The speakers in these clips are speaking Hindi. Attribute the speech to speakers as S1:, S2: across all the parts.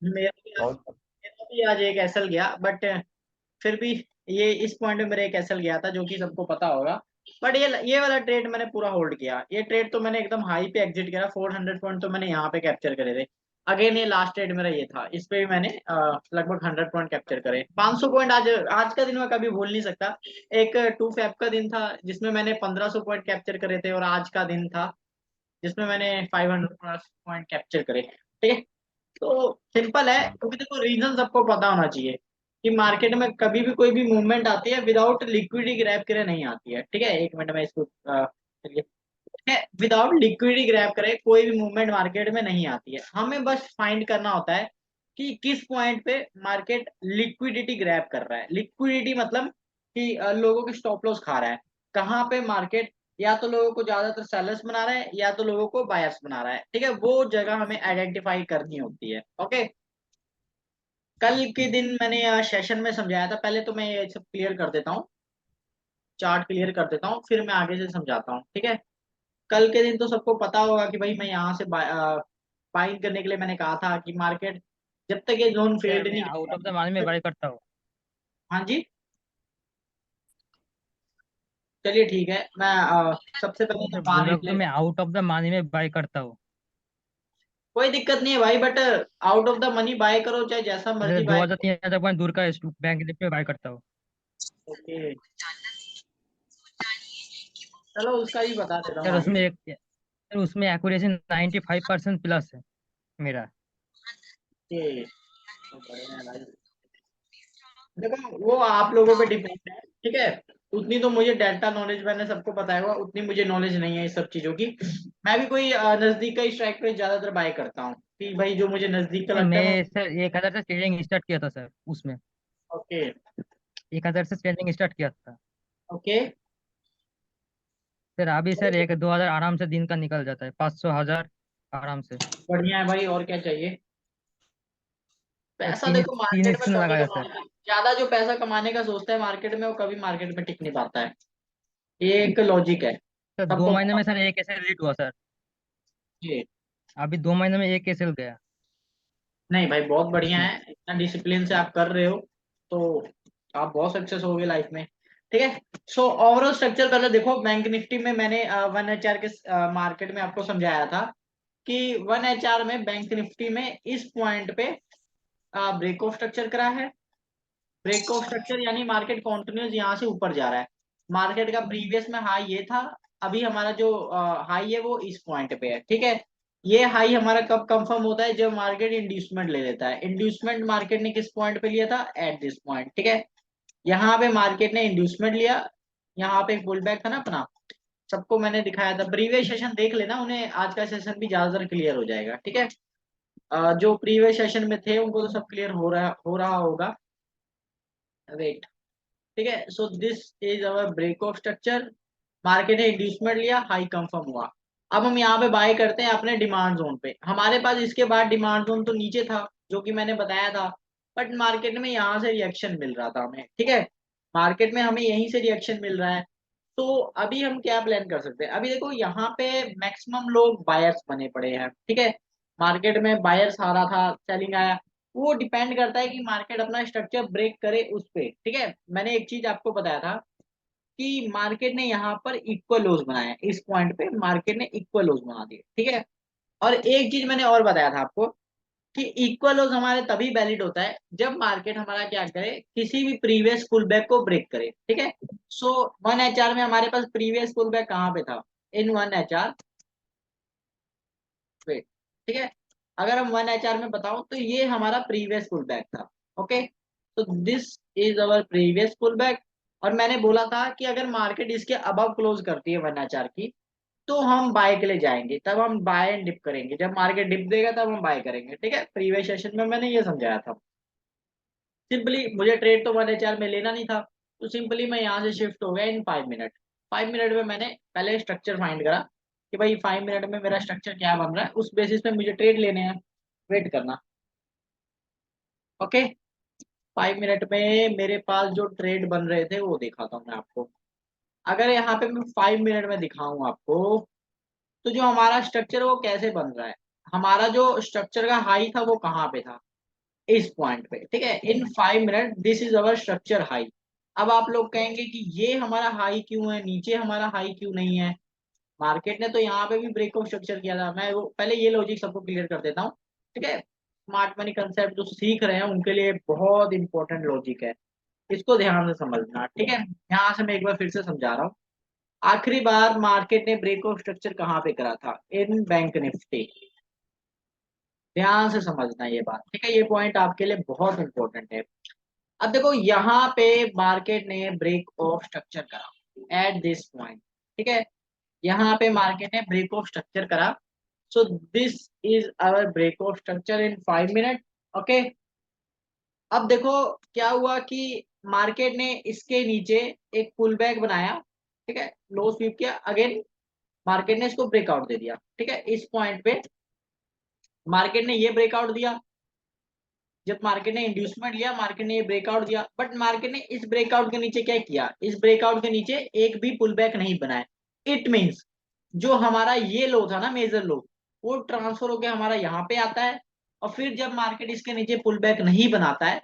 S1: और
S2: मेरा भी आज एक एसएल गया, बट फिर भी ये इस पॉइंट में मेरा एक एसएल गया था जो कि सबको पता होगा। बट ये वाला ट्रेड मैंने पूरा होल्ड किया। ये ट्रेड तो मैंने एकदम हाई पे एग्जिट करा, 400 पॉइंट तो मैंने यहाँ पे कैप्चर करे थे। अगेन ये लास्ट ट्रेड मेरा ये था, इस पे भी मैंने लगभग 100 पॉइंट कैप्चर करे। 500 पॉइंट आज आज का दिन मैं कभी भूल नहीं सकता। एक 2 फेब का दिन था जिसमें मैंने 1500 पॉइंट कैप्चर करे थे, और आज का दिन था जिसमें मैंने 500 प्लस पॉइंट कैप्चर करे। ठीक है। तो सिंपल है, क्योंकि देखो रीजन सबको पता होना चाहिए कि मार्केट में कभी भी कोई भी मूवमेंट आती है विदाउट लिक्विडिटी ग्रैब करे नहीं आती है। ठीक है, एक मिनट में इसको चलिए। विदाउट लिक्विडिटी ग्रैब करे कोई भी मूवमेंट मार्केट में नहीं आती है। हमें बस फाइंड करना होता है कि किस पॉइंट पे मार्केट लिक्विडिटी ग्रैब कर रहा है। लिक्विडिटी मतलब कि लोगों के स्टॉप लॉस खा रहा है। कहाँ पे मार्केट या तो लोगों को ज्यादातर सेलर्स बना रहा है या तो लोगों को बायर्स बना रहा है। ठीक है, वो जगह हमें आइडेंटिफाई करनी होती है। ओके। कल के दिन मैंने सेशन में समझाया था, पहले तो मैं ये सब क्लियर कर देता हूँ, चार्ट क्लियर कर देता हूँ, फिर मैं आगे से समझाता हूँ। ठीक है। कल के दिन तो सबको पता होगा कि भाई मैं यहाँ से बाइंग करने के लिए मैंने कहा था कि मार्केट जब तक ये जोन
S1: सर
S2: फेल्ड
S1: मैं
S2: नहीं
S1: आउट ऑफ द मनी में
S2: करेगा।
S1: बाय करता हूँ।
S2: हाँ जी। चलिए ठीक है, मैं सबसे पहले
S1: सर
S2: तो
S1: बोल
S2: बाहर
S1: रहा हूँ कि
S2: निकले।
S1: मैं आउट ऑफ द मनी में बाय करता हूँ।
S2: कोई दिक्कत नहीं है भाई, but out of the money by करो चाहे जैसा
S1: जैसे
S2: मर्जी
S1: दो
S2: बाय
S1: हजार
S2: करो।
S1: तीन हजार पॉइंट दूर का बैंक निफ्टी में बाय करता हूँ।
S2: ओके, चलो उसका ही बता देता हूँ
S1: सर
S2: आगे।
S1: उसमें एक्यूरेसी 95% प्लस है मेरा।
S2: ओके, तो बढ़िया है भाई। देखो वो आप लोगों पे डिपेंड है। ठीक है। उतनी तो मुझे डेल्टा नॉलेज मैंने सबको बताया हुआ, उतनी मुझे नॉलेज नहीं है इस सब चीजों की। मैं भी कोई नजदीक का ही स्ट्राइक पे ज्यादातर बाय करता हूँ कि भाई जो मुझे नजदीक का
S1: नहीं,
S2: लगता है मैं।
S1: मैं सर 1,000 से ट्रेडिंग स्टार्ट किया था सर उसमें।
S2: ओके।
S1: 1,000 से ट्रेडिंग स्टार्ट किया था।
S2: ओके।
S1: सर अभी सर 1-2 हजार आराम से दिन का निकल जाता है, 500 हजार आराम से।
S2: बढ़िया है भाई, और क्या चाहिए।
S1: सर
S2: पैसा
S1: तीन
S2: देखो
S1: तीन
S2: मार्केट में
S1: स्पिन
S2: कभी
S1: लगाया सर।
S2: कमाने का, ज्यादा जो पैसा कमाने का सोचता है मार्केट में वो कभी मार्केट में टिक नहीं पाता है। ये एक लॉजिक है,
S1: सर दो
S2: सबको
S1: महीने
S2: पता
S1: में
S2: होना
S1: सर एक एसएल रीट हुआ सर।
S2: चाहिए।
S1: अभी 2 महीने में एक एसएल गया।
S2: नहीं भाई, बहुत बढ़िया
S1: उसमें
S2: है, इतना डिसिप्लिन से आप कर रहे हो तो आप बहुत सक्सेस होगे लाइफ में। ठीक है। सो ओवरऑल स्ट्रक्चर पहले देखो। बैंक निफ्टी में मैंने 1 HR के मार्केट में आपको समझाया था कि 1 HR में बैंक निफ्टी में इस पॉइंट पे ब्रेक ऑफ स्ट्रक्चर करा है। ब्रेक ऑफ स्ट्रक्चर यानी मार्केट कॉन्टिन्यूस यहाँ से ऊपर जा रहा है। मार्केट का प्रीवियस में हाई ये था, अभी हमारा जो हाई है वो इस पॉइंट पे है। ठीक है। ये हाई हमारा कब कंफर्म होता है, जब मार्केट इंड्यूसमेंट ले लेता है। इंड्यूसमेंट मार्केट ने किस पॉइंट पे लिया था, एट दिस पॉइंट। ठीक है। यहाँ पे मार्केट ने इंड्यूसमेंट लिया, यहाँ पे एक पुल बैक था ना अपना, सबको मैंने दिखाया था। प्रीवियस सेशन देख लेना, उन्हें आज का सेशन भी ज्यादातर क्लियर हो जाएगा। ठीक है। जो प्रीवियस सेशन में थे उनको तो सब क्लियर हो रहा होगा। वेट। ठीक है। So this is our break of structure. Market ने इंड्यूसमेंट लिया, हाई कंफर्म हुआ। अब हम यहाँ पे बाय करते हैं अपने डिमांड जोन पे। हमारे पास इसके बाद डिमांड जोन तो नीचे था जो कि मैंने बताया था, बट मार्केट में यहाँ से रिएक्शन मिल रहा था हमें। ठीक है। मार्केट में हमें यहीं से रिएक्शन मिल रहा है। तो अभी हम क्या प्लान कर सकते हैं, अभी देखो यहाँ पे मैक्सिमम लोग बायर्स बने पड़े हैं। ठीक है। मार्केट में बायर्स आ रहा था, सेलिंग आया। वो डिपेंड करता है कि मार्केट अपना स्ट्रक्चर ब्रेक करे उस पे। ठीक है। मैंने एक चीज आपको बताया था कि मार्केट ने यहाँ पर इक्वल लोज बनाया, इस पॉइंट पे मार्केट ने इक्वल लोज बना दिए। ठीक है। और एक चीज मैंने और बताया था आपको कि इक्वल लोज हमारे तभी वैलिड होता है जब मार्केट हमारा क्या करे, किसी भी प्रीवियस पुल बैक को ब्रेक करे। ठीक है। सो 1 HR में हमारे पास प्रीवियस पुल बैक कहाँ पे था, इन 1 HR पे। ठीक है। अगर हम 1 HR में बताऊं तो ये हमारा प्रीवियस पुल बैक था। ओके। तो this is our previous pull back. और मैंने बोला था कि अगर मार्केट इसके अबव क्लोज करती है 1 HR की, तो हम बाय के लिए जाएंगे, तब हम बाय एंड डिप करेंगे। जब मार्केट डिप देगा तब हम बाय करेंगे। ठीक है। प्रीवियस सेशन में मैंने ये समझाया था। सिंपली मुझे ट्रेड तो 1 HR में लेना नहीं था, तो सिंपली मैं यहाँ से शिफ्ट हो गया इन 5 मिनट। 5 मिनट में मैंने पहले स्ट्रक्चर फाइंड करा कि भाई 5 मिनट में मेरा स्ट्रक्चर क्या बन रहा है, उस बेसिस पे मुझे ट्रेड लेने हैं। वेट करना। ओके। 5 मिनट में मेरे पास जो ट्रेड बन रहे थे वो दिखाता हूँ मैं आपको। अगर यहाँ पे मैं 5 मिनट में दिखाऊं आपको, तो जो हमारा स्ट्रक्चर वो कैसे बन रहा है। हमारा जो स्ट्रक्चर का हाई था वो कहाँ पे था, इस पॉइंट पे, ठीक है, इन 5 minute this is our structure high. अब आप लोग कहेंगे कि ये हमारा हाई क्यों है, नीचे हमारा हाई क्यों नहीं है? मार्केट ने तो यहाँ पे भी ब्रेक ऑफ स्ट्रक्चर किया था। मैं वो पहले ये लॉजिक सबको क्लियर कर देता हूँ, ठीक है। स्मार्ट मनी कंसेप्ट जो सीख रहे हैं उनके लिए बहुत इंपॉर्टेंट लॉजिक है, इसको ध्यान से समझना, ठीक है। यहाँ से मैं एक बार फिर से समझा रहा हूँ। आखिरी बार मार्केट ने ब्रेक ऑफ स्ट्रक्चर कहाँ पे करा था? इन बैंक निफ्टी। ध्यान से समझना ये बात, ठीक है, ये पॉइंट आपके लिए बहुत इंपॉर्टेंट है। अब देखो यहाँ पे मार्केट ने ब्रेक ऑफ स्ट्रक्चर करा एट दिस पॉइंट, ठीक है। यहाँ पे मार्केट ने ब्रेक ऑफ स्ट्रक्चर करा, so this is our break of structure in 5 minute, okay. अब देखो क्या हुआ कि मार्केट ने इसके नीचे एक पुल बैक बनाया, ठीक है, लो स्वीप किया, अगेन मार्केट ने इसको ब्रेकआउट दे दिया, ठीक है। इस पॉइंट पे मार्केट ने ये ब्रेकआउट दिया, जब मार्केट ने इंड्यूसमेंट लिया मार्केट ने ये ब्रेकआउट दिया, बट मार्केट ने इस ब्रेकआउट के नीचे क्या किया? इस ब्रेकआउट के नीचे एक भी पुल बैक नहीं बनाया। इट मीन्स जो हमारा ये लो था ना, मेजर लो, वो ट्रांसफर होकर हमारा यहाँ पे आता है, और फिर जब मार्केट इसके नीचे पुल बैक नहीं बनाता है,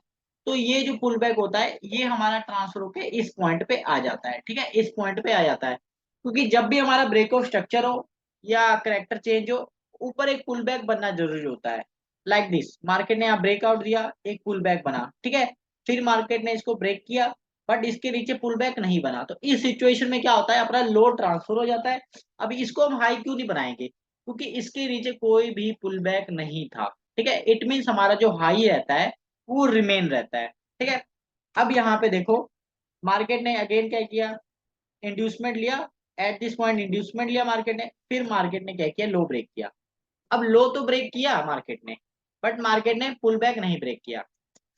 S2: तो ये जो पुल बैक होता है ये हमारा ट्रांसफर होकर इस पॉइंट पे आ जाता है, ठीक है, इस पॉइंट पे आ जाता है। क्योंकि जब भी हमारा ब्रेक ऑफ स्ट्रक्चर हो या करेक्टर चेंज हो, ऊपर एक पुल बैक बनना जरूरी होता है। लाइक दिस, मार्केट ने यहाँ ब्रेकआउट दिया, एक पुल बैक बना, ठीक है, फिर मार्केट ने इसको ब्रेक किया, बट इसके नीचे पुल बैक नहीं बना, तो इस सिचुएशन में क्या होता है? अपना लो ट्रांसफर हो जाता है। अब इसको हम हाई क्यों नहीं बनाएंगे? क्योंकि इसके नीचे कोई भी पुल बैक नहीं था, ठीक है। इट मीन्स हमारा जो हाई रहता है वो रिमेन रहता है, ठीक है। अब यहाँ पे देखो मार्केट ने अगेन क्या किया? इंड्यूसमेंट लिया, एट दिस पॉइंट इंड्यूसमेंट लिया मार्केट ने, फिर मार्केट ने क्या किया? लो ब्रेक किया। अब लो तो ब्रेक किया मार्केट ने, बट मार्केट ने पुल बैक नहीं ब्रेक किया।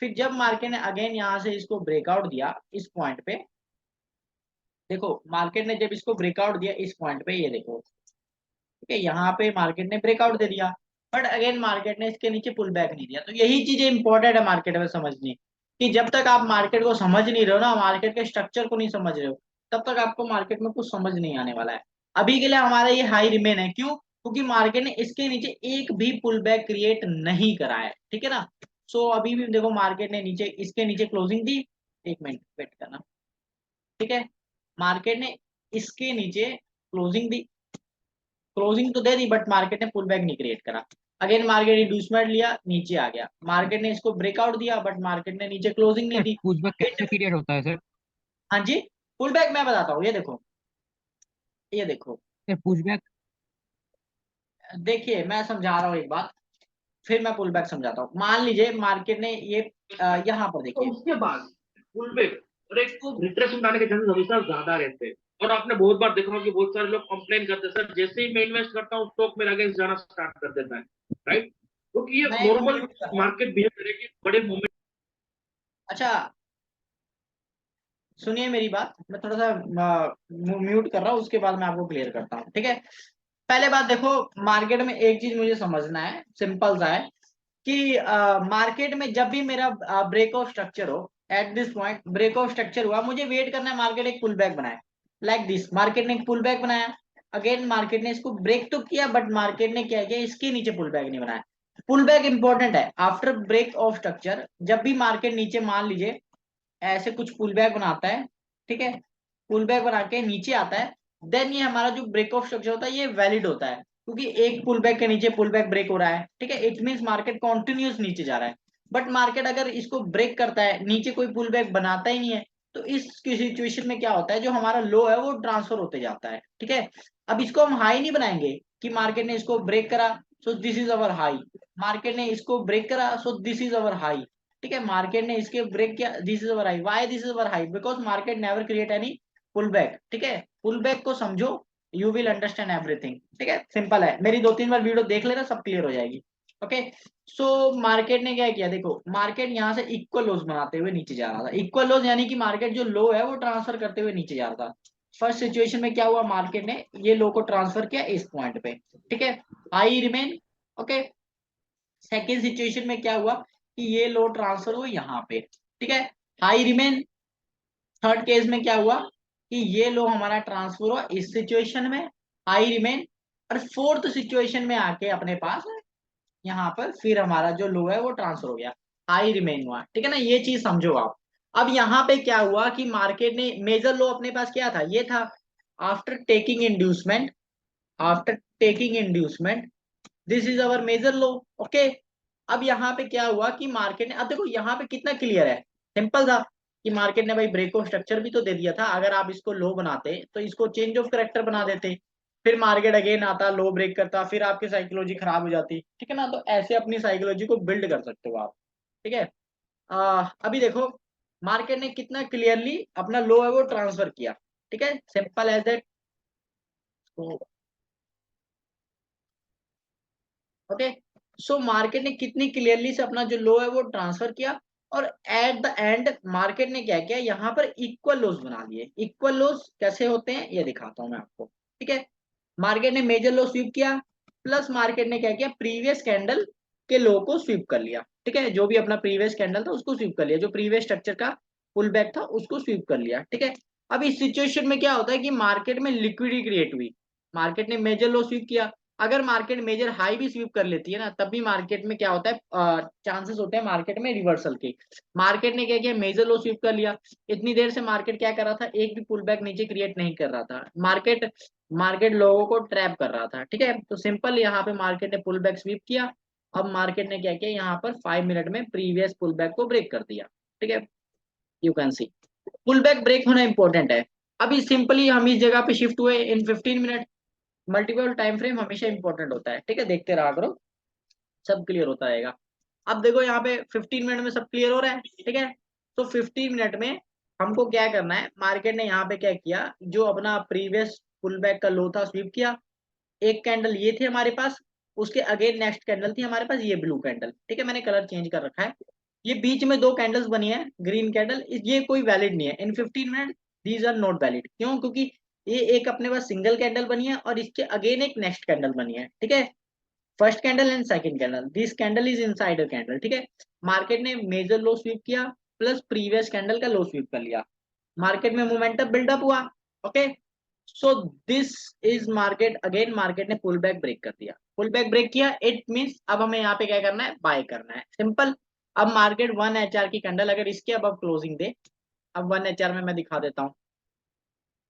S2: फिर जब मार्केट ने अगेन यहां से इसको ब्रेकआउट दिया इस पॉइंट पे, देखो मार्केट ने जब इसको ब्रेकआउट दिया इस पॉइंट पे, ये देखो, ठीक है, यहाँ पे मार्केट ने ब्रेकआउट दे दिया, बट अगेन मार्केट ने इसके नीचे पुल बैक नहीं दिया। तो यही चीजें इंपॉर्टेंट है मार्केट में समझनी, कि जब तक आप मार्केट को समझ नहीं रहे हो ना, मार्केट के स्ट्रक्चर को नहीं समझ रहे हो, तब तक आपको मार्केट में कुछ समझ नहीं आने वाला है। अभी के लिए हमारा ये हाई रिमेन है, क्यों? क्योंकि मार्केट ने इसके नीचे एक भी पुल बैक क्रिएट नहीं करा है, ठीक है ना। सो अभी भी देखो मार्केट ने नीचे इसके नीचे क्लोजिंग दी, एक मिनट वेट करना, ठीक है, मार्केट ने इसके नीचे क्लोजिंग दी, क्लोजिंग तो दे दी, बट मार्केट ने पुल बैक नहीं क्रिएट करा। अगेन मार्केट इंड्यूसमेंट लिया, नीचे आ गया, मार्केट ने इसको ब्रेकआउट दिया, बट मार्केट ने नीचे क्लोजिंग नहीं
S1: सर
S2: दी।
S1: पुशबैक
S2: इट,
S1: कैसे पीरियड होता है सर?
S2: हाँ जी, पुल बैक मैं बताता हूँ, ये देखो, ये देखो,
S1: सर पुशबैक।
S2: देखिए मैं समझा रहा हूँ एक बात, फिर मैं पुल बैक समझाता हूँ। मान लीजिए मार्केट ने ये यहाँ पर
S3: तो
S2: देखिए,
S3: उसके बाद पुल बैक और एक को रिट्रेसमेंट आने के चांसेस हमेशा ज्यादा रहते हैं। और आपने बहुत बार देखा होगा कि बहुत सारे लोग कंप्लेन करते हैं, सर जैसे ही मैं इन्वेस्ट करता हूँ स्टॉक मेरा अगेंस्ट जाना स्टार्ट कर देता है, राइट? क्योंकि ये
S2: मैं एक
S3: नॉर्मल
S2: म्यूट कर रहा हूँ।
S3: मार्केट बिहेव करेगी बड़े मूवमेंट।
S2: अच्छा सुनिए मेरी बात, मैं थोड़ा सा म्यूट कर रहा हूँ, उसके बाद मैं आपको क्लियर करता हूँ, ठीक है। पहले बात देखो, मार्केट में एक चीज मुझे समझना है, सिंपल सा है, कि मार्केट में जब भी मेरा ब्रेक ऑफ स्ट्रक्चर हो, at this point break of structure हुआ, मुझे वेट करना है मार्केट एक पुल बैक बनाए। लाइक दिस, मार्केट ने एक पुल बैक बनाया, अगेन मार्केट ने इसको ब्रेक तो किया, बट मार्केट ने क्या किया? इसके नीचे पुल बैक नहीं बनाया। पुल बैक इंपॉर्टेंट है आफ्टर ब्रेक ऑफ स्ट्रक्चर। जब भी मार्केट नीचे मान लीजिए ऐसे कुछ पुल बैक बनाता है, ठीक है, पुल बैक बना के नीचे आता है, देन ये हमारा जो ब्रेक ऑफ स्ट्रक्चर होता है ये वैलिड होता है, क्योंकि एक पुल बैक के नीचे पुल बैक ब्रेक हो रहा है, ठीक है। इट मींस मार्केट कॉन्टिन्यूस नीचे जा रहा है। बट मार्केट अगर इसको ब्रेक करता है, नीचे कोई पुल बैक बनाता ही नहीं है, तो इस सिचुएशन में क्या होता है? जो हमारा लो है वो ट्रांसफर होते जाता है, ठीक है। अब इसको हम हाई नहीं बनाएंगे कि मार्केट ने इसको ब्रेक करा, so this is our high, market ने इसको ब्रेक करा, so this is our high, ठीक है। मार्केट ने इसके ब्रेक किया, this is our high. Why this is our high? Because market never create any pull back, ठीक है। पुल बैक को समझो, यू विल अंडरस्टैंड एवरीथिंग, ठीक है, सिंपल है। मेरी 2-3 बार वीडियो देख लेना, सब क्लियर हो जाएगी, ओके। सो मार्केट ने क्या किया? देखो मार्केट यहाँ से इक्वल लोज बनाते हुए नीचे जा रहा था। इक्वल लोज यानी कि मार्केट जो लो है वो ट्रांसफर करते हुए नीचे जा रहा था। फर्स्ट सिचुएशन में क्या हुआ? मार्केट ने ये लो को ट्रांसफर किया इस पॉइंट पे, ठीक है, high remain, okay. Second situation में क्या हुआ कि ये लो ट्रांसफर हुआ यहाँ पे, ठीक है, हाई रिमेन। थर्ड केस में क्या हुआ कि ये लो हमारा ट्रांसफर हुआ इस सिचुएशन में, हाई रिमेन। और फोर्थ सिचुएशन में आके अपने पास यहाँ पर फिर हमारा जो लो है वो ट्रांसफर हो गया। हाई रिमेन हुआ, ठीक है ना, ये चीज समझो आप। अब यहाँ पे क्या हुआ कि मार्केट ने मेजर लो अपने पास क्या था, ये था, after taking inducement, after taking inducement this is our major low. Okay, अब यहाँ पे क्या हुआ कि मार्केट ने, अब देखो यहाँ पे कितना क्लियर है, सिंपल था कि मार्केट ने भाई ब्रेक ऑफ स्ट्रक्चर भी तो दे दिया था, अगर आप इसको लो बनाते तो इसको चेंज ऑफ करेक्टर बना देते, फिर मार्केट अगेन आता, लो ब्रेक करता, फिर आपकी साइकोलॉजी खराब हो जाती, ठीक है ना। तो ऐसे अपनी साइकोलॉजी को बिल्ड कर सकते हो आप, ठीक है। अभी देखो मार्केट ने कितना क्लियरली अपना लो है वो ट्रांसफर किया, ठीक है, simple as that. Okay, so market ने कितनी क्लियरली से अपना जो लो है वो ट्रांसफर किया, और एट द एंड मार्केट ने क्या किया, यहाँ पर इक्वल लोस बना दिए। इक्वल लोस कैसे होते हैं ये दिखाता हूं मैं आपको, ठीक है। मार्केट ने मेजर लो स्वीप किया, प्लस मार्केट ने क्या किया, प्रीवियस कैंडल के लो को स्वीप कर लिया, ठीक है, जो भी अपना प्रीवियस कैंडल था उसको स्वीप कर लिया, जो प्रीवियस स्ट्रक्चर का पुल बैक था उसको स्वीप कर लिया, ठीक है। अब इस सिचुएशन में क्या होता है कि मार्केट में लिक्विडिटी क्रिएट हुई, मार्केट ने मेजर लो स्वीप किया, अगर मार्केट मेजर हाई भी स्वीप कर लेती है ना, तब भी मार्केट में क्या होता है, चांसेस होते हैं मार्केट में रिवर्सल के। मार्केट ने क्या किया, मेजर लो स्वीप कर लिया, इतनी देर से मार्केट क्या कर रहा था, एक भी पुल बैक नीचे क्रिएट नहीं कर रहा था, मार्केट मार्केट लोगों को ट्रैप कर रहा था, ठीक है। तो सिंपल यहाँ पे मार्केट ने पुल बैक स्वीप किया, अब मार्केट ने क्या किया, यहाँ पर 5 मिनट में प्रीवियस पुल बैक को ब्रेक कर दिया, ठीक है। You can see pull back break होना इंपॉर्टेंट है। अभी सिंपली हम इस जगह पे शिफ्ट हुए in 15 minute, multiple time frame हमेशा इंपॉर्टेंट होता है, ठीक है, देखते रहा करो, सब क्लियर होता रहेगा। अब देखो यहाँ पे 15 मिनट में सब क्लियर हो रहा है, ठीक है। तो 15 मिनट में हमको क्या करना है, मार्केट ने यहाँ पे क्या किया, जो अपना प्रीवियस पुल बैक का लो था स्वीप किया, एक कैंडल ये थे हमारे पास, उसके अगेन नेक्स्ट कैंडल थी हमारे पास ये ब्लू कैंडल, ठीक है, मैंने कलर चेंज कर रखा है, ये बीच में दो कैंडल्स बनी है ग्रीन कैंडल, ये कोई वैलिड नहीं है in 15 minute, these are not valid, क्यों, क्योंकि ये एक अपने पास सिंगल कैंडल बनी है और इसके अगेन एक नेक्स्ट कैंडल बनी है, ठीक है, first candle and second candle, this candle is inside a candle, ठीक है। मार्केट ने मेजर लो स्वीप किया, प्लस प्रीवियस कैंडल का लो स्वीप कर लिया, मार्केट में मोमेंटम बिल्डअप हुआ। Okay, so this is market, again market ने पुल बैक ब्रेक कर दिया, पुल बैक ब्रेक किया, इट मींस अब हमें यहाँ पे क्या करना है, बाय करना है, सिंपल। अब मार्केट 1 HR की कैंडल अगर इसके अब क्लोजिंग दे, अब 1 HR में मैं दिखा देता हूँ,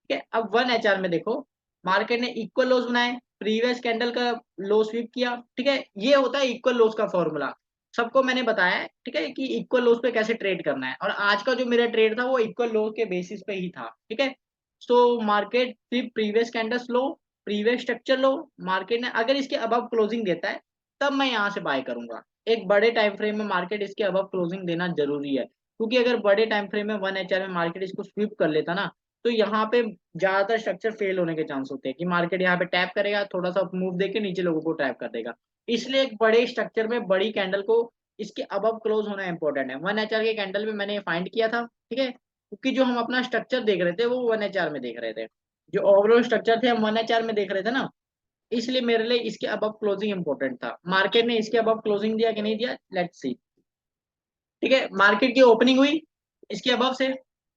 S2: ठीक है। अब 1 HR में देखो मार्केट ने इक्वल लोज बनाए, प्रीवियस कैंडल का लो स्वीप किया, ठीक है, ये होता है इक्वल लोज का फॉर्मूला, सबको मैंने बताया है, ठीक है, कि इक्वल लोज पे कैसे ट्रेड करना है, और आज का जो मेरा ट्रेड था वो इक्वल लोज के बेसिस पे ही था, ठीक है। सो मार्केट सिर्फ प्रीवियस कैंडल लो, प्रीवियस स्ट्रक्चर लो, मार्केट ने अगर इसके अबव क्लोजिंग देता है तब मैं यहाँ से बाय करूंगा। एक बड़े टाइम फ्रेम में मार्केट इसके अबव क्लोजिंग देना जरूरी है, क्योंकि अगर बड़े टाइम फ्रेम में 1 HR में मार्केट इसको स्वीप कर लेता ना, तो यहाँ पे ज्यादातर स्ट्रक्चर फेल होने के चांस होते हैं, कि मार्केट यहाँ पे टैप करेगा, थोड़ा सा मूव देके नीचे लोगों को टैप कर देगा, इसलिए एक बड़े स्ट्रक्चर में बड़ी कैंडल को इसके अबव क्लोज होना इंपॉर्टेंट है। 1 HR के कैंडल में मैंने फाइंड किया था, ठीक है, क्योंकि जो हम अपना स्ट्रक्चर देख रहे थे वो 1 HR में देख रहे थे, जो ओवरऑल स्ट्रक्चर थे हम 1 HR में देख रहे थे ना, इसलिए मेरे लिए इसके अबव क्लोजिंग इंपॉर्टेंट था। मार्केट ने इसके अबव क्लोजिंग दिया कि नहीं दिया, लेट्स सी, ठीक है। मार्केट की ओपनिंग हुई इसके अबव से,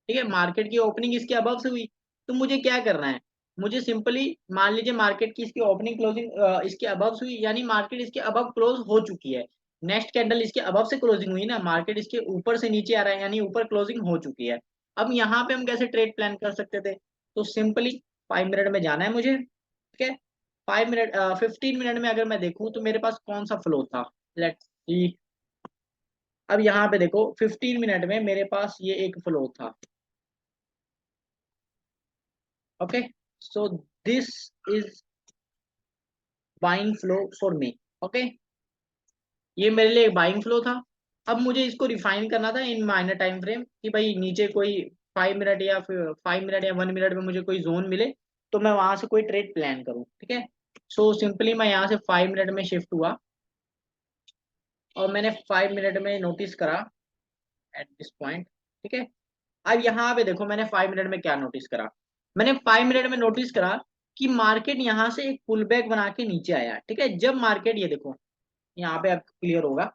S2: ठीक है, मार्केट की ओपनिंग इसके अबव से हुई, तो मुझे क्या करना है, मुझे सिंपली मान लीजिए मार्केट की इसकी ओपनिंग क्लोजिंग इसके अबव से हुई, यानी मार्केट इसके अबव क्लोज हो चुकी है, नेक्स्ट कैंडल इसके अबव से क्लोजिंग हुई ना, मार्केट इसके ऊपर से नीचे आ रहा है, यानी ऊपर क्लोजिंग हो चुकी है। अब यहाँ पे हम कैसे ट्रेड प्लान कर सकते थे, तो सिंपली 5 मिनट में जाना है मुझे, ठीक है। 5 मिनट 15 मिनट में अगर मैं देखूं तो मेरे पास कौन सा फ्लो था, लेट्स सी। अब यहाँ पे देखो 15 मिनट में मेरे पास ये एक फ्लो था, okay, so this is buying flow for me, okay, ये मेरे लिए एक बाइंग फ्लो था। अब मुझे इसको रिफाइन करना था इन माइनर टाइम फ्रेम, कि भाई नीचे कोई 5 मिनट या फिर 5 मिनट या 1 मिनट में मुझे कोई जोन मिले तो मैं वहां से कोई ट्रेड प्लान करूं, ठीक है। सो सिंपली मैं यहाँ से 5 मिनट में शिफ्ट हुआ, और मैंने 5 मिनट में नोटिस करा एट दिस पॉइंट, ठीक है। अब यहाँ पे देखो मैंने 5 मिनट में क्या नोटिस करा, मैंने 5 मिनट में नोटिस करा कि मार्केट यहाँ से एक पुल बैक बना के नीचे आया, ठीक है। जब मार्केट, ये देखो यहाँ पे अब क्लियर होगा,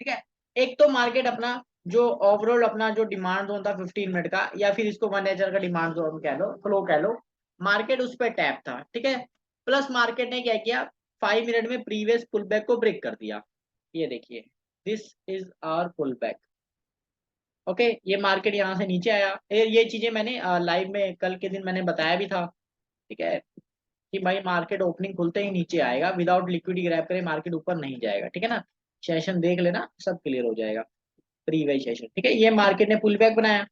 S2: ठीक है, एक तो मार्केट अपना जो ओवरऑल अपना जो डिमांड जोन था 15 मिनट का, या फिर इसको 1 HR का डिमांड जोन कह लो, फ्लो कह लो, मार्केट उस पर टैप था, ठीक है। प्लस मार्केट ने क्या किया, 5 मिनट में प्रीवियस पुल बैक को ब्रेक कर दिया, ये देखिए this is our pull back. Okay, ये मार्केट यहाँ से नीचे आया। ये चीजें मैंने लाइव में कल के दिन मैंने बताया भी था, ठीक है, कि भाई मार्केट ओपनिंग खुलते ही नीचे आएगा, विदाउट लिक्विडिटी ग्रैब करे मार्केट ऊपर नहीं जाएगा, ठीक है ना। सेशन देख लेना, सब क्लियर हो जाएगा, प्रीवियस सेशन, ठीक है। ये मार्केट ने पुल बैक बनाया।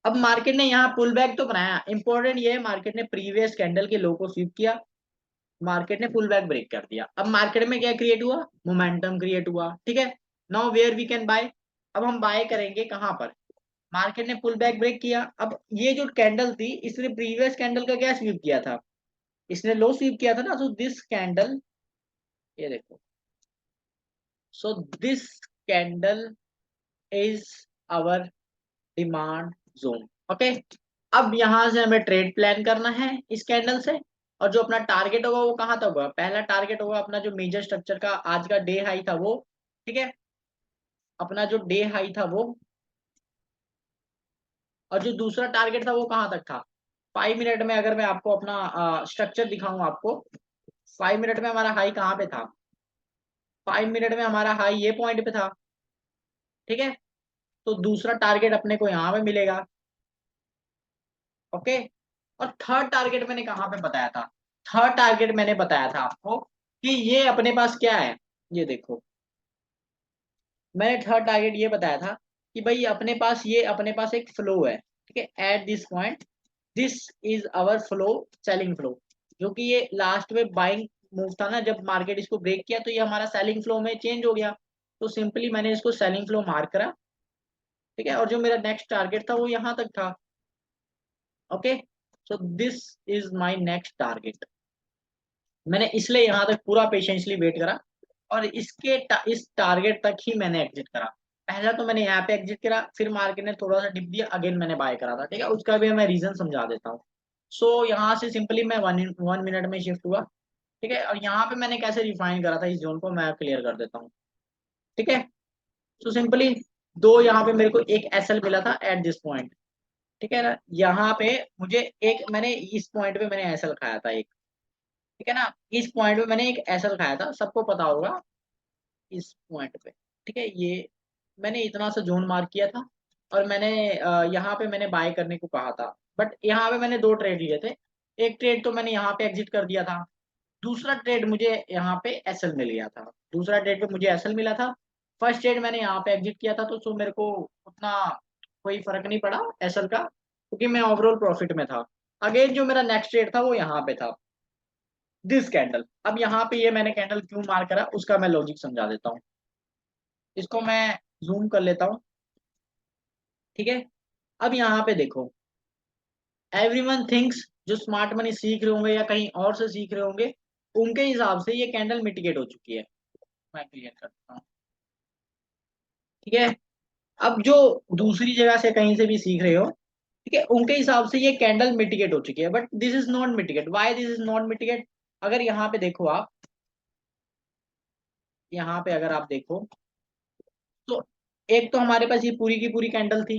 S2: अब मार्केट ने यहाँ पुल बैक तो बनाया, इंपॉर्टेंट ये है मार्केट ने प्रीवियस कैंडल के लो को स्वीप किया, मार्केट ने पुल बैक ब्रेक कर दिया। अब मार्केट में क्या क्रिएट हुआ, मोमेंटम क्रिएट हुआ, ठीक है। Now where we can buy, अब हम बाय करेंगे कहाँ पर, मार्केट ने पुल बैक ब्रेक किया। अब ये जो कैंडल थी इसने प्रीवियस कैंडल का क्या स्वीप किया था, इसने लो स्वीप किया था ना। सो दिस कैंडल, ये देखो, so this candle is our demand zone. Okay, अब यहां से हमें ट्रेड प्लान करना है इस कैंडल से, और जो अपना टारगेट होगा वो कहाँ तक होगा, पहला टारगेट होगा अपना जो मेजर स्ट्रक्चर का आज का डे हाई था वो, ठीक है, अपना जो डे हाई था वो, और जो दूसरा टारगेट था वो कहाँ तक था। 5 मिनट में अगर मैं आपको अपना स्ट्रक्चर दिखाऊं आपको, 5 मिनट में हमारा हाई कहाँ पे था, 5 मिनट में हमारा हाई ये पॉइंट पे था, ठीक है। तो दूसरा टारगेट अपने को यहाँ पे मिलेगा। ओके, और थर्ड टारगेट मैंने कहाँ पे बताया था, थर्ड टारगेट मैंने बताया था आपको कि ये अपने पास क्या है, ये देखो, मैंने थर्ड टारगेट ये बताया था कि भाई अपने पास ये अपने पास एक फ्लो है, ठीक है, at this point this is our flow, selling flow, जो कि ये लास्ट में बाइंग मूव था ना, जब मार्केट इसको ब्रेक किया तो ये हमारा सेलिंग फ्लो में चेंज हो गया। तो सिंपली मैंने इसको सेलिंग फ्लो मार्क करा, ठीक है, और जो मेरा नेक्स्ट टारगेट था वो यहाँ तक था। Okay, so this is my next target. मैंने इसलिए यहाँ तक पूरा पेशेंसली वेट करा, और इस टारगेट तक ही मैंने एग्जिट करा। पहला तो मैंने यहाँ पे एग्जिट करा, फिर मार्केट ने थोड़ा सा डिप दिया, अगेन मैंने बाय करा था, ठीक है, उसका भी मैं रीजन समझा देता हूँ। सो यहाँ से सिंपली मैं 1 मिनट में शिफ्ट हुआ, ठीक है, और यहाँ पे मैंने कैसे रिफाइन करा था इस जोन को मैं क्लियर कर देता हूँ, ठीक है। तो सिंपली दो यहाँ पे मेरे को एक एसएल मिला था एट दिस पॉइंट, ठीक है ना, यहाँ पे मुझे एक मैंने इस पॉइंट पे मैंने एसएल खाया था एक, ठीक है ना, इस पॉइंट पे मैंने एक एसएल खाया था, सबको पता होगा इस पॉइंट पे, ठीक है। ये मैंने इतना सा जोन मार्क किया था, और मैंने यहाँ पे मैंने बाय करने को कहा था, बट यहाँ पे मैंने दो ट्रेड लिए थे। एक ट्रेड तो मैंने यहाँ पे एग्जिट कर दिया था, दूसरा ट्रेड मुझे यहाँ पे एसएल मिल गया था, दूसरा ट्रेड पे मुझे एसएल मिला था। फर्स्ट ट्रेड मैंने यहाँ पे एग्जिट किया था, तो सो मेरे को उतना कोई फर्क नहीं पड़ा एसएल का, क्योंकि मैं ओवरऑल प्रॉफिट में था। अगेन जो मेरा नेक्स्ट ट्रेड था वो यहाँ पे था, दिस कैंडल। अब यहाँ पे ये मैंने कैंडल क्यों मार करा उसका मैं लॉजिक समझा देता हूँ, इसको मैं जूम कर लेता हूँ, ठीक है। अब यहाँ पे देखो, एवरीवन थिंक्स, जो स्मार्ट मनी सीख रहे होंगे या कहीं और से सीख रहे होंगे, उनके हिसाब से ये कैंडल मिटिगेट हो चुकी है। मैं क्लियर करता हूँ, ठीक है। अब जो दूसरी जगह से कहीं से भी सीख रहे हो, ठीक है, उनके हिसाब से ये कैंडल मिटिगेट हो चुकी है, but this is not mitigate. Why this is not mitigate, अगर यहाँ पे देखो आप, यहाँ पे अगर आप देखो तो एक तो हमारे पास ये पूरी की पूरी कैंडल थी,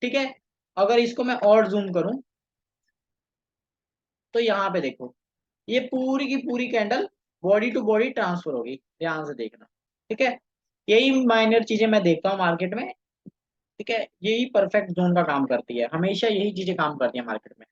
S2: ठीक है। अगर इसको मैं और जूम करूं तो यहाँ पे देखो, ये पूरी की पूरी candle body to body transfer होगी, ध्यान से देखना, ठीक है। यही माइनर चीजें मैं देखता हूँ मार्केट में, ठीक है, यही परफेक्ट जोन का काम करती है, हमेशा यही चीजें काम करती है मार्केट में।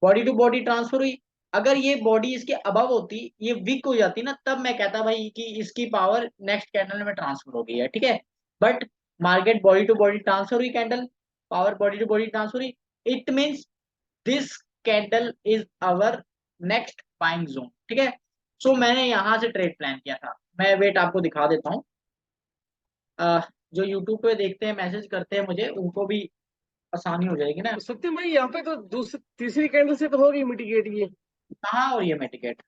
S2: बॉडी टू बॉडी ट्रांसफर हुई, अगर ये बॉडी इसके अबव होती, ये वीक हो जाती ना, तब मैं कहता भाई कि इसकी पावर नेक्स्ट कैंडल में ट्रांसफर हो गई है, ठीक है। But market body to body transfer हुई, candle power body to body transfer हुई, it means this candle is our next buying zone, ठीक है। सो मैंने यहां से ट्रेड प्लान किया था, मैं वेट आपको दिखा देता हूँ। जो यूट्यूब पे देखते हैं मैसेज करते हैं मुझे, उनको भी आसानी हो जाएगी ना।
S4: तो सत्यम भाई यहाँ पे तो दूसरी तीसरी कैंडल से तो हो गई मिटिगेट ये।
S2: कहाँ हो रही है मेटिकेट,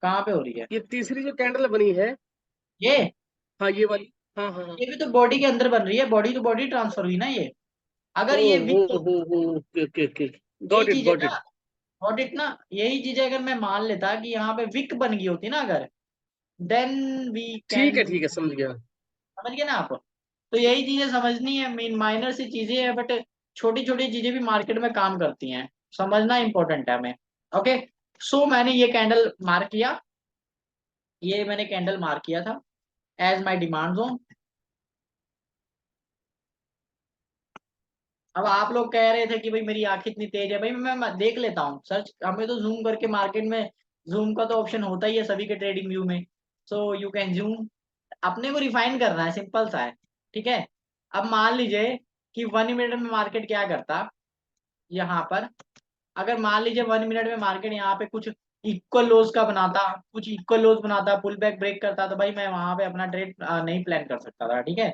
S2: कहाँ पे हो रही है
S4: ये तीसरी जो कैंडल बनी है,
S2: ये
S4: हाँ ये वाली, हाँ हाँ हाँ।
S2: ये भी तो बॉडी के अंदर बन रही है, बॉडी टू बॉडी ट्रांसफर हुई ना ये। अगर
S4: ओ
S2: ये
S4: हो
S2: विक,
S4: हो ओके ओके ओके,
S2: यही
S4: गॉट इट
S2: चीज है
S4: गॉट
S2: ना,
S4: इट।
S2: ऑडिट ना, यही चीज है। अगर मैं मान लेता कि यहाँ पे विक बन गई होती ना अगर, देन वी कैन,
S4: ठीक है समझ गया।
S2: समझ गए ना आप। तो यही चीजें समझनी है, मेन माइनर सी चीजें है, बट छोटी छोटी चीजें भी मार्केट में काम करती हैं, समझना इंपॉर्टेंट है हमें। ओके, सो मैंने ये कैंडल मार्क किया, ये मैंने कैंडल मार्क किया था एज माई डिमांड जोन, अब आप लोग कह रहे थे कि भाई मेरी आंख इतनी तेज है, भाई मैं देख लेता हूँ सर्च, हमें तो जूम करके मार्केट में जूम का तो ऑप्शन होता ही है सभी के ट्रेडिंग व्यू में। सो यू कैन जूम, अपने को रिफाइन करना है, सिंपल सा है। ठीक है, अब मान लीजिए कि 1 मिनट में मार्केट क्या करता यहाँ पर, अगर मान लीजिए 1 मिनट में मार्केट यहाँ पे कुछ इक्वल लोज का बनाता, कुछ इक्वल लोज बनाता, पुल बैक ब्रेक करता, तो भाई मैं वहां पे अपना ट्रेड नहीं प्लान कर सकता था। ठीक है,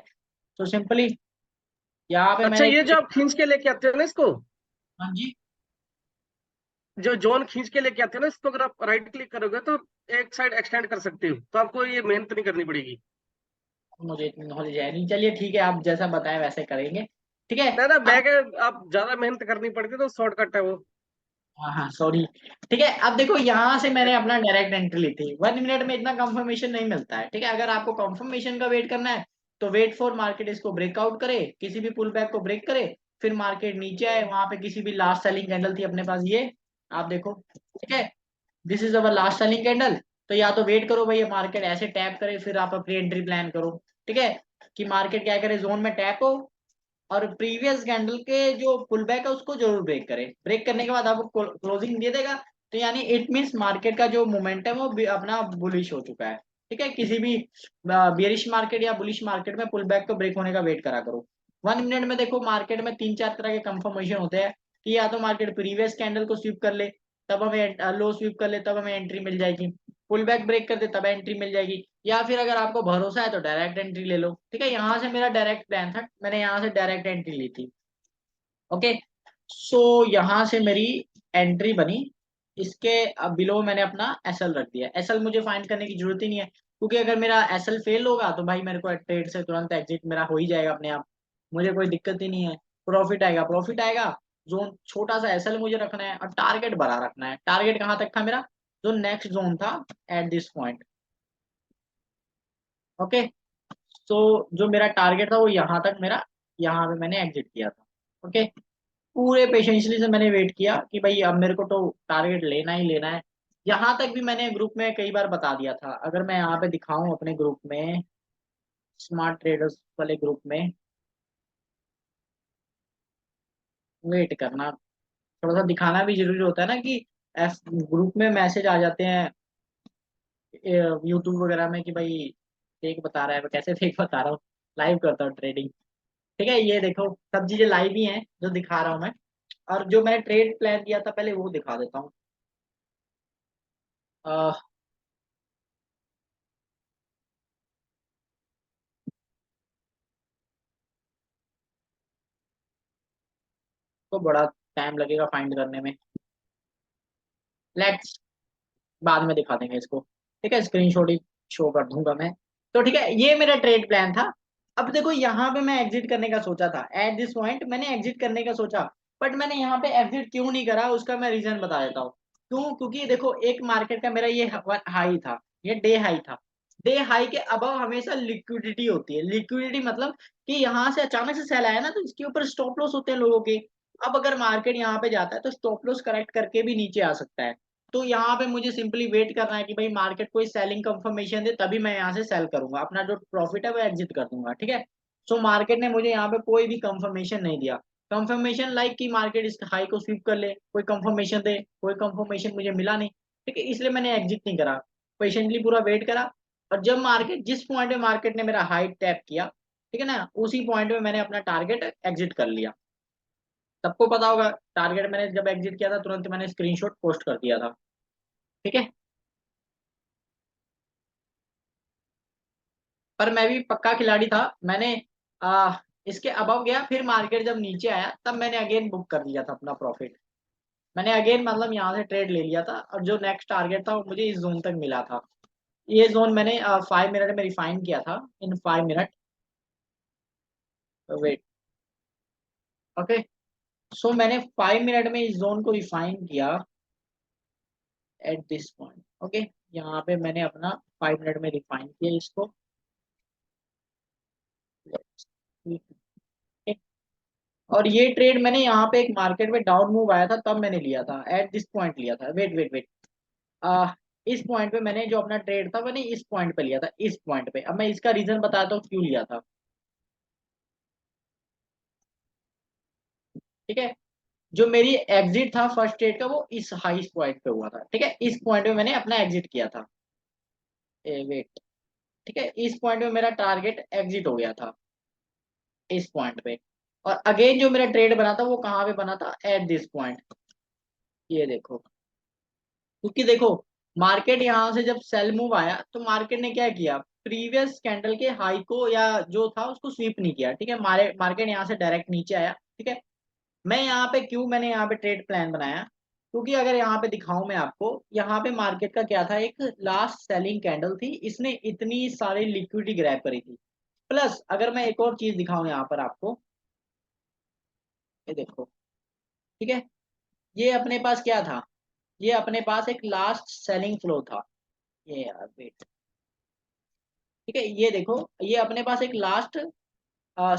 S2: तो सिंपली यहाँ पे
S4: अच्छा,
S2: मैंने
S4: ये जो आप खींच के लेके आते हो ना इसको,
S2: हाँ जी,
S4: जो जोन खींच के लेके आते हो ना इसको, अगर आप राइट क्लिक करोगे तो एक साइड एक्सटेंड कर सकते हो, तो आपको ये मेहनत नहीं करनी पड़ेगी।
S2: मुझे इतनी नॉलेज है नहीं, चलिए ठीक है, आप जैसा बताएं वैसे करेंगे। ठीक है,
S4: ना ना,
S2: अब
S4: बैक आप ज्यादा मेहनत करनी पड़ती है तो शॉर्टकट है वो।
S2: हाँ हाँ सॉरी। ठीक है, अब देखो यहाँ से मैंने अपना डायरेक्ट एंट्री ली थी, 1 मिनट में इतना कंफर्मेशन नहीं मिलता है। ठीक है, अगर आपको कंफर्मेशन का वेट करना है तो वेट फॉर मार्केट इसको ब्रेकआउट करे, किसी भी पुल बैक को ब्रेक करे, फिर मार्केट नीचे आए, वहां पे किसी भी लास्ट सेलिंग कैंडल थी अपने पास, ये आप देखो। ठीक है, this is our last selling candle. तो या तो वेट करो भाई मार्केट ऐसे टैप करे, फिर आप अपनी एंट्री प्लान करो। ठीक है, कि मार्केट क्या करे, जोन में टैप हो और प्रीवियस कैंडल के जो पुल बैक है उसको जरूर ब्रेक करे, ब्रेक करने के बाद आपको क्लोजिंग दे देगा, तो यानी इट मीन्स मार्केट का जो मोमेंटम है वो अपना बुलिश हो चुका है। ठीक है, किसी भी बियरिश मार्केट या बुलिश मार्केट में पुल बैक को ब्रेक होने का वेट करा करो। 1 मिनट में देखो मार्केट में 3-4 तरह के कंफर्मेशन होते हैं, कि या तो मार्केट प्रीवियस कैंडल को स्वीप कर ले, तब हमें लो स्वीप कर ले तब हमें एंट्री मिल जाएगी, पुल बैक ब्रेक कर दे तब एंट्री मिल जाएगी, या फिर अगर आपको भरोसा है तो डायरेक्ट एंट्री ले लो। ठीक है, यहाँ से मेरा डायरेक्ट प्लान था, मैंने यहाँ से डायरेक्ट एंट्री ली थी। ओके, सो यहाँ से मेरी एंट्री बनी, इसके बिलो मैंने अपना एसएल रख दिया। एसएल मुझे फाइंड करने की जरूरत ही नहीं है, क्योंकि अगर मेरा एसएल फेल होगा तो भाई मेरे को ट्रेड से तुरंत एग्जिट मेरा हो ही जाएगा अपने आप, मुझे कोई दिक्कत ही नहीं है। प्रॉफिट आएगा, प्रॉफिट आएगा, जोन छोटा सा एसएल मुझे रखना है और टारगेट बड़ा रखना है। टारगेट कहाँ तक था मेरा, जो नेक्स्ट जोन था एट दिस पॉइंट। ओके, सो जो मेरा टारगेट था वो यहाँ तक मेरा, यहाँ पे मैंने एग्जिट किया था। ओके, पूरे पेशेंसली से मैंने वेट किया कि भाई अब मेरे को तो टारगेट लेना ही लेना है। यहाँ तक भी मैंने ग्रुप में कई बार बता दिया था, अगर मैं यहाँ पे दिखाऊं अपने ग्रुप में, स्मार्ट ट्रेडर्स वाले ग्रुप में, वेट करना, थोड़ा सा दिखाना भी जरूरी होता है ना, कि ग्रुप में मैसेज आ जाते हैं यूट्यूब वगैरह में कि भाई फेक बता रहा है, मैं कैसे फेक बता रहा हूँ, लाइव करता हूँ ट्रेडिंग। ठीक है, ये देखो सब चीजें लाइव ही हैं जो दिखा रहा हूँ मैं, और जो मैंने ट्रेड प्लान दिया था पहले वो दिखा देता हूँ। तो बड़ा टाइम लगेगा फाइंड करने में, लेट्स बाद में दिखा देंगे इसको। ठीक है, स्क्रीनशॉट ही शो कर दूंगा मैं। तो ठीक है, ये मेरा ट्रेड प्लान था। अब देखो यहाँ पे मैं एग्जिट करने का सोचा था, एट दिस पॉइंट मैंने एग्जिट करने का सोचा, बट मैंने यहाँ पे एग्जिट क्यों नहीं करा उसका मैं रीजन बता देता हूँ। क्यों, क्योंकि देखो एक मार्केट का मेरा ये हाई था, ये डे हाई था, डे हाई के अबव हमेशा लिक्विडिटी होती है। लिक्विडिटी मतलब कि यहाँ से अचानक से सेल आया ना, तो इसके ऊपर स्टॉप लॉस होते हैं लोगों के। अब अगर मार्केट यहाँ पे जाता है तो स्टॉप लॉस करेक्ट करके भी नीचे आ सकता है। तो यहाँ पे मुझे सिंपली वेट करना है कि भाई मार्केट कोई सेलिंग कंफर्मेशन दे, तभी मैं यहाँ से सेल करूंगा, अपना जो प्रॉफिट है वो एग्जिट कर दूंगा। ठीक है, सो मार्केट ने मुझे यहाँ पे कोई भी कंफर्मेशन नहीं दिया, कंफर्मेशन लाइक कि मार्केट इस हाई को स्वीप कर ले, कोई कंफर्मेशन दे, कोई कंफर्मेशन मुझे मिला नहीं। ठीक है, इसलिए मैंने एग्जिट नहीं करा, पेशेंटली पूरा वेट करा, और जब मार्केट जिस पॉइंट में मार्केट ने मेरा हाई टैप किया, ठीक है ना, उसी पॉइंट में मैंने अपना टारगेट एग्जिट कर लिया। सबको पता होगा टारगेट मैंने जब एग्जिट किया था तुरंत मैंने स्क्रीनशॉट पोस्ट कर दिया था। ठीक है, पर मैं भी पक्का खिलाड़ी था, मैंने इसके अबव गया, फिर मार्केट जब नीचे आया तब मैंने अगेन बुक कर लिया था अपना प्रॉफिट। मैंने अगेन मतलब यहाँ से ट्रेड ले लिया था, और जो नेक्स्ट टारगेट था वो मुझे इस जोन तक मिला था। ये जोन मैंने 5 मिनट में रिफाइन किया था, इन 5 मिनट, वेट। ओके, सो मैंने 5 मिनट में इस जोन को रिफाइन किया एट दिस पॉइंट। ओके, यहाँ पे मैंने अपना 5 मिनट में रिफाइन किया इसको। और ये ट्रेड मैंने यहाँ पे एक मार्केट में डाउन मूव आया था तब मैंने लिया था, एट दिस पॉइंट लिया था, वेट वेट वेट, इस पॉइंट पे मैंने जो अपना ट्रेड था मैंने इस पॉइंट पे लिया था, इस पॉइंट पे। अब मैं इसका रीजन बताता हूँ क्यों लिया था। ठीक है। जो मेरी एग्जिट था फर्स्ट ट्रेड का वो इस हाई पॉइंट पे हुआ था, ठीक है, इस पॉइंट पे मैंने अपना एग्जिट किया था, वेट, ठीक है, इस पॉइंट पे मेरा टारगेट एग्जिट हो गया था इस पॉइंट पे। और अगेन जो मेरा ट्रेड बना था वो कहाँ पे बना था, एट दिस पॉइंट, ये देखो। क्योंकि देखो मार्केट यहाँ से जब सेल मूव आया तो मार्केट ने क्या किया, प्रीवियस कैंडल के हाई को या जो था उसको स्वीप नहीं किया, ठीक है, मार्केट यहाँ से डायरेक्ट नीचे आया, ठीक है। मैं यहाँ पे क्यों मैंने यहाँ पे ट्रेड प्लान बनाया, क्योंकि अगर यहाँ पे दिखाऊं मैं आपको, यहाँ पे मार्केट का क्या था, एक लास्ट सेलिंग कैंडल थी, इसने इतनी सारी लिक्विडिटी ग्रैब करी थी। प्लस अगर मैं एक और चीज दिखाऊं यहाँ पर आपको, ये देखो, ठीक है, ये अपने पास क्या था, ये अपने पास एक लास्ट सेलिंग फ्लो था, ये यार वेट, ठीक है, ये देखो, ये अपने पास एक लास्ट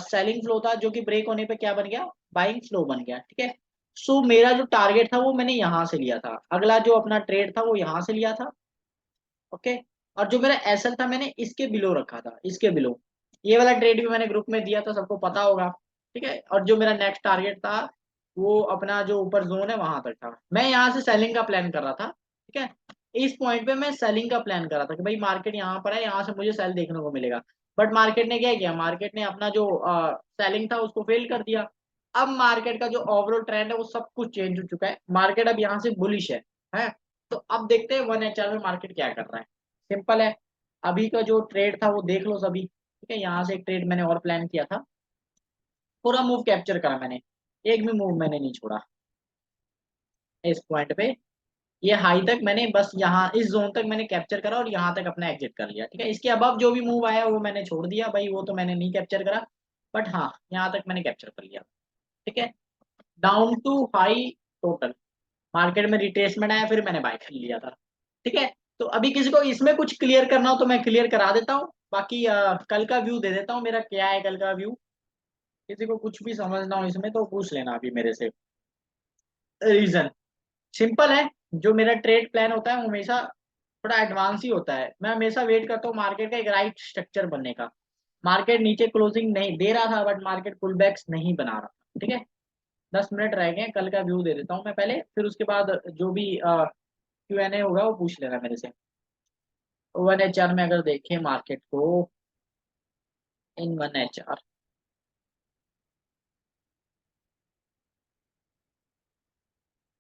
S2: सेलिंग फ्लो था जो कि ब्रेक होने पे क्या बन गया, बाइंग फ्लो बन गया, ठीक है। सो मेरा जो टारगेट था वो मैंने यहां से लिया था, अगला जो अपना ट्रेड था वो यहां से लिया था, ओके। और जो मेरा एसएल था मैंने इसके बिलो रखा था, इसके बिलो, ये वाला ट्रेड भी मैंने ग्रुप में दिया था, सबको पता होगा, ठीक है। और जो मेरा नेक्स्ट टारगेट था वो अपना जो ऊपर जोन है वहां तक था, मैं यहाँ से सेलिंग का प्लान कर रहा था, ठीक है। इस पॉइंट पे मैं सेलिंग का प्लान कर रहा था कि भाई मार्केट यहाँ पर है, यहाँ से मुझे सेल देखने को मिलेगा। बट मार्केट ने क्या किया, मार्केट ने अपना जो सेलिंग था उसको फेल कर दिया। अब मार्केट का जो ओवरऑल ट्रेंड है वो सब कुछ चेंज हो चुका है, मार्केट अब यहाँ से बुलिश है। तो अब देखते हैं 1HR में मार्केट क्या कर रहा है। सिंपल है, अभी का जो ट्रेड था वो देख लो सभी, ठीक है, यहाँ से एक ट्रेड मैंने और प्लान किया था, पूरा मूव कैप्चर करा मैंने, एक भी मूव मैंने नहीं छोड़ा इस पॉइंट पे। ये हाई तक मैंने बस यहाँ इस जोन तक मैंने कैप्चर करा और यहाँ तक अपना एग्जिट कर लिया, ठीक है। इसके अबव जो भी मूव आया वो मैंने छोड़ दिया भाई, वो तो मैंने नहीं कैप्चर करा, बट हाँ यहाँ तक मैंने कैप्चर कर लिया, ठीक है। Down to high total market में रिट्रेसमेंट आया, फिर मैंने बाय कर लिया था, ठीक है। तो अभी किसी को इसमें कुछ क्लियर करना हो तो मैं क्लियर करा देता हूँ, बाकी कल का व्यू दे देता हूँ मेरा क्या है कल का व्यू। किसी को कुछ भी समझना हो इसमें तो पूछ लेना अभी मेरे से। रीजन सिंपल है, जो मेरा ट्रेड प्लान होता है वो हमेशा थोड़ा एडवांस ही होता है, मैं हमेशा वेट करता हूँ मार्केट का एक राइट स्ट्रक्चर बनने का। मार्केट नीचे क्लोजिंग नहीं दे रहा था बट मार्केट पुल बैक्स नहीं बना रहा, ठीक है। 10 मिनट रह गए, कल का व्यू दे देता हूँ मैं पहले, फिर उसके बाद जो भी Q&A होगा वो पूछ लेना मेरे से। 1HR में अगर देखें मार्केट को, इन 1HR,